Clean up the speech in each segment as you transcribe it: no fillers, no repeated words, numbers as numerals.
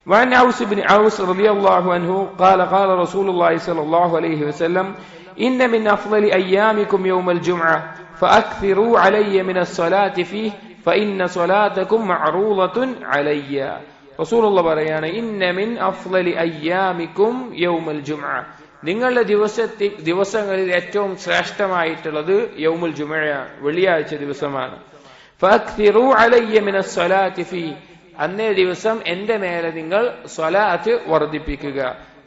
وعن عوس بن عوس رضي الله عنه قال قال رسول الله صلى الله عليه وسلم إن من أفضل أيامكم يوم الجمعة فأكثروا علي من الصلاة فيه فإن صلاتكم معروضة علي. رسول الله പറയാണ് إن من أفضل أيامكم يوم الجمعة, നിങ്ങളുടെ ദിവസങ്ങളിൽ ഏറ്റവും ശ്രേഷ്ഠമായിട്ടുള്ളത് യൗമുൽ ജുമുഅയാണ്, വെള്ളിയാഴ്ച ദിവസമാണ്. ഫഅക്സിറു അലയ്യ മിനസ് സ്വലാത്തി ഫീ, അന്നേ ദിവസം എന്റെ മേലെ നിങ്ങൾ സ്വലാത്ത് വർദ്ധിപ്പിക്കുക.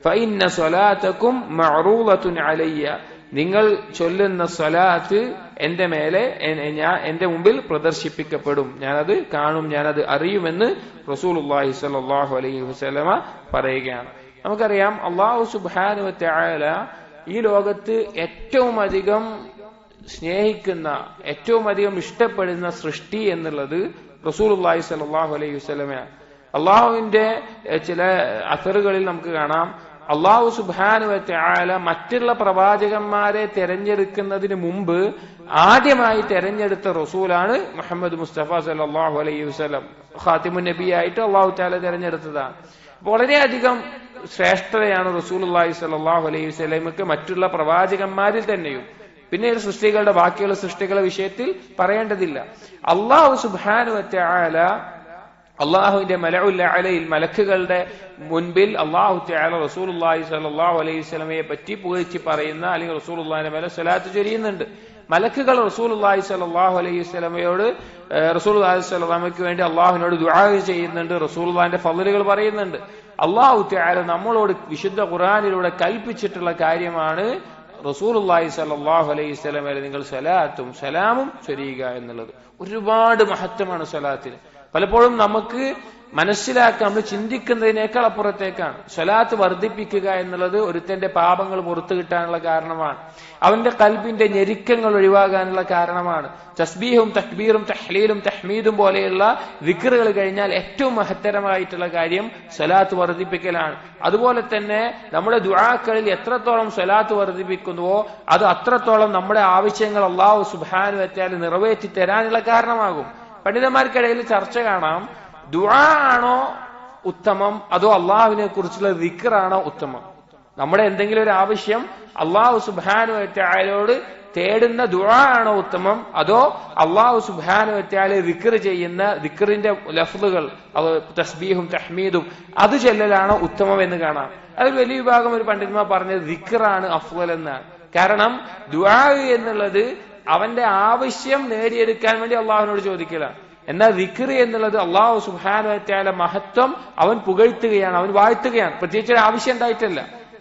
ഫഇന്ന സ്വലാതകും മഅറൂളത്തുൻ അലയ്യ, നിങ്ങൾ ചൊല്ലുന്ന സ്വലാത്ത് എന്റെ മേലെ എന്റെ മുമ്പിൽ പ്രദർശിപ്പിക്കപ്പെടും, ഞാനത് കാണും, ഞാനത് അറിയുമെന്ന് റസൂലുള്ളാഹി സ്വല്ലല്ലാഹു അലൈഹി വസല്ലമ പറയുകയാണ്. നമുക്കറിയാം അല്ലാഹു സുബ്ഹാനഹു വ തആല ഈ ലോകത്ത് ഏറ്റവും അധികം സ്നേഹിക്കുന്ന, ഏറ്റവും അധികം ഇഷ്ടപ്പെടുന്ന സൃഷ്ടി എന്നുള്ളത് റസൂലുള്ളാഹി സ്വല്ലല്ലാഹു അലൈഹി വസല്ലമയാണ്. അള്ളാഹുവിന്റെ ചില അസറുകളിൽ നമുക്ക് കാണാം, അള്ളാഹു സുബ്ഹാനഹു വ തആല മറ്റുള്ള പ്രവാചകന്മാരെ തെരഞ്ഞെടുക്കുന്നതിന് മുമ്പ് ആദ്യമായി തെരഞ്ഞെടുത്ത റസൂലാണ് മുഹമ്മദ് മുസ്തഫ സല്ലല്ലാഹു അലൈഹി വസല്ലം. ഖാതിമുൻ നബിയായിട്ട് അള്ളാഹു തആല തെരഞ്ഞെടുത്തതാണ്. വളരെയധികം ശ്രേഷ്ഠതയാണ് റസൂലുള്ളാഹി സ്വല്ലല്ലാഹു അലൈഹി വസല്ലമക്ക് മറ്റുള്ള പ്രവാചകന്മാരിൽ തന്നെയും. പിന്നെ സൃഷ്ടികളുടെ ബാക്കിയുള്ള സൃഷ്ടികളുടെ വിഷയത്തിൽ പറയേണ്ടതില്ല. അള്ളാഹു സുബ്ഹാനഹു വ തആല അള്ളാഹുവിന്റെ മലഉൽ അലയിൽ മലക്കുകളുടെ മുൻപിൽ അള്ളാഹു തആല റസൂലുള്ളാഹി സ്വല്ലല്ലാഹു അലൈഹി വസല്ലമയെ പറ്റി പുകഴ്ത്തി പറയുന്ന, അല്ലെങ്കിൽ റസൂലുള്ളാഹിന്റെ മേലെ സ്വലാത്ത് ചൊരിയുന്നുണ്ട്. മലക്കുകൾ റസൂലുള്ളാഹി സ്വല്ലല്ലാഹു അലൈഹി വസല്ലമയോട്, റസൂലുള്ളാഹി സ്വല്ലല്ലാഹു അലൈഹി വസല്ലമയ്ക്ക് വേണ്ടി അള്ളാഹുവിനോട് ദുആ ചെയ്യുന്നുണ്ട്, റസൂലുള്ളാഹിന്റെ ഫളലുകൾ പറയുന്നുണ്ട്. അള്ളാഹു തആല നമ്മളോട് വിശുദ്ധ ഖുർആനിലൂടെ കൽപ്പിച്ചിട്ടുള്ള കാര്യമാണ് റസൂലുള്ളാഹി സ്വല്ലല്ലാഹു അലൈഹി വസല്ലമയെ നിങ്ങൾ സ്വലാത്തും സലാമും ചൊരിയുക എന്നുള്ളത്. ഒരുപാട് മഹത്വമാണ് സ്വലാത്തിന്. പലപ്പോഴും നമുക്ക് മനസ്സിലാക്കാൻ, നമ്മൾ ചിന്തിക്കുന്നതിനേക്കാൾ അപ്പുറത്തേക്കാണ്. സ്വലാത്ത് വർദ്ധിപ്പിക്കുക എന്നുള്ളത് ഒരുത്തന്റെ പാപങ്ങൾ പുറത്തു കിട്ടാനുള്ള കാരണമാണ്, അവന്റെ ഖൽബിന്റെ ഞെരുക്കങ്ങൾ ഒഴിവാകാനുള്ള കാരണമാണ്. തസ്ബീഹും തക്ബീറും തഹ്ലീലും തഹ്മീദും പോലെയുള്ള ദിക്റുകൾ കഴിഞ്ഞാൽ ഏറ്റവും മഹത്തരമായിട്ടുള്ള കാര്യം സ്വലാത്ത് വർദ്ധിപ്പിക്കലാണ്. അതുപോലെ തന്നെ നമ്മുടെ ദുആകളിൽ എത്രത്തോളം സ്വലാത്ത് വർദ്ധിപ്പിക്കുന്നുവോ അത് അത്രത്തോളം നമ്മുടെ ആവശ്യങ്ങൾ അല്ലാഹു സുബ്ഹാനഹു വ തആല നിറവേറ്റി തരാനുള്ള കാരണമാകും. പണ്ഡിതന്മാർക്കിടയിൽ ചർച്ച കാണാം, ദുആ ആണോ ഉത്തമം അതോ അള്ളാഹുവിനെ കുറിച്ചുള്ള ദിക്റാണോ ഉത്തമം? നമ്മുടെ എന്തെങ്കിലും ഒരു ആവശ്യം അള്ളാഹു സുബ്ഹാനഹു വ തആലയോട് തേടുന്ന ദുആ ആണോ ഉത്തമം, അതോ അള്ളാഹു സുബ്ഹാനഹു വ തആല ദിക്ർ ചെയ്യുന്ന ദിക്റിന്റെ ലഫ്ളുകൾ, തസ്ബീഹും തഹ്മീദും അത് ചൊല്ലലാണോ ഉത്തമം എന്ന് കാണാം. അതിൽ വലിയ വിഭാഗം ഒരു പണ്ഡിതന്മാർ പറഞ്ഞത് ദിക്റാണ് അഫ്ളൽ എന്നാണ്. കാരണം ദുആ എന്നുള്ളത് അവന്റെ ആവശ്യം നേടിയെടുക്കാൻ വേണ്ടി അള്ളാഹുവിനോട് ചോദിക്കലാണ്. എന്നാൽ ദിക്ർ എന്നുള്ളത് അള്ളാഹു സുബ്ഹാനഹു വ തആല മഹത്വം അവൻ പുകഴ്ത്തുകയാണ്, അവൻ വാഴ്ത്തുകയാണ്, പ്രത്യേകിച്ച് ഒരു ആവശ്യം ഉണ്ടായിട്ടല്ല.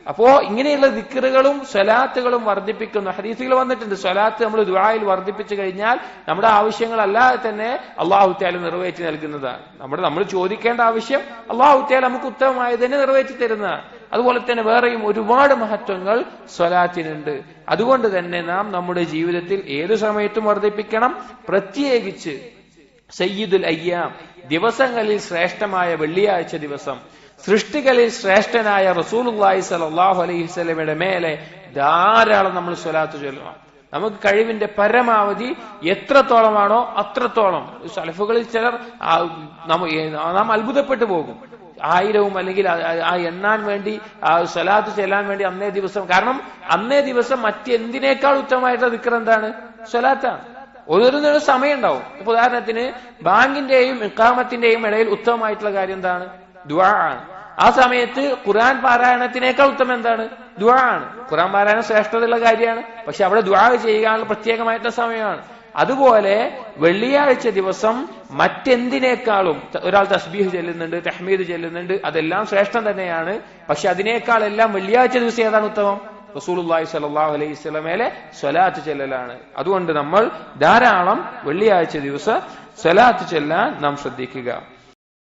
അപ്പോ ഇങ്ങനെയുള്ള ദിക്റുകളും സ്വലാത്തുകളും വർദ്ധിപ്പിക്കുന്നു. ഹദീസുകൾ വന്നിട്ടുണ്ട്, സ്വലാത്ത് നമ്മൾ ദുആയിൽ വർദ്ധിപ്പിച്ചു കഴിഞ്ഞാൽ നമ്മുടെ ആവശ്യങ്ങളല്ലാതെ തന്നെ അള്ളാഹു തആല നിറവേറ്റി നൽകുന്നതാണ്. നമ്മൾ ചോദിക്കേണ്ട ആവശ്യം അള്ളാഹു തആല നമുക്ക് ഉത്തമമായി തന്നെ നിറവേറ്റി തരുന്നതാണ്. അതുപോലെ തന്നെ വേറെയും ഒരുപാട് മഹത്വങ്ങൾ സ്വലാത്തിനുണ്ട്. അതുകൊണ്ട് തന്നെ നാം നമ്മുടെ ജീവിതത്തിൽ ഏതു സമയത്തും വർദ്ധിപ്പിക്കണം. പ്രത്യേകിച്ച് സയ്യിദുൽ അയ്യാം, ദിവസങ്ങളിൽ ശ്രേഷ്ഠമായ വെള്ളിയാഴ്ച ദിവസം, സൃഷ്ടികളിൽ ശ്രേഷ്ഠനായ റസൂലുള്ളാഹി സ്വല്ലല്ലാഹു അലൈഹി വസല്ലമയുടെ മേലെ ധാരാളം നമ്മൾ സ്വലാത്ത് ചൊല്ലണം. നമുക്ക് കഴിവിന്റെ പരമാവധി എത്രത്തോളമാണോ അത്രത്തോളം. സലഫുകളിൽ ചിലർ നാം അത്ഭുതപ്പെട്ടു പോകും. 1000 അല്ലെങ്കിൽ ആ എണ്ണാൻ വേണ്ടി, ആ സ്വലാത്ത് ചെല്ലാൻ വേണ്ടി അന്നേ ദിവസം, കാരണം അന്നേ ദിവസം മറ്റെന്തിനേക്കാൾ ഉത്തമമായിട്ടുള്ള ദിക്ർ എന്താണ്? സ്വലാത്താണ്. ഓരോന്നിനും സമയം ഉണ്ടാവും. ഇപ്പൊ ഉദാഹരണത്തിന് ബാങ്കിന്റെയും ഇഖാമത്തിന്റെയും ഇടയിൽ ഉത്തമമായിട്ടുള്ള കാര്യം എന്താണ്? ദുആ ആണ്. ആ സമയത്ത് ഖുർആൻ പാരായണത്തിനേക്കാൾ ഉത്തമം എന്താണ്? ദുആ ആണ്. ഖുർആൻ പാരായണം ശ്രേഷ്ഠതയുള്ള കാര്യമാണ്, പക്ഷെ അവിടെ ദുആ ചെയ്യാനുള്ള പ്രത്യേകമായിട്ടുള്ള സമയമാണ്. അതുപോലെ വെള്ളിയാഴ്ച ദിവസം മറ്റെന്തിനേക്കാളും ഒരാൾ തസ്ബീഹ് ചെല്ലുന്നുണ്ട്, തഹ്മീദ് ചെല്ലുന്നുണ്ട്, അതെല്ലാം ശ്രേഷ്ഠം തന്നെയാണ്. പക്ഷെ അതിനേക്കാളെല്ലാം വെള്ളിയാഴ്ച ദിവസം ഏതാണ് ഉത്തമം? റസൂലുള്ളാഹി സ്വല്ലല്ലാഹു അലൈഹി വസല്ലമയിലെ സ്വലാത്ത് ചെല്ലലാണ്. അതുകൊണ്ട് നമ്മൾ ധാരാളം വെള്ളിയാഴ്ച ദിവസം സ്വലാത്ത് ചെല്ലാൻ നാം ശ്രദ്ധിക്കുക.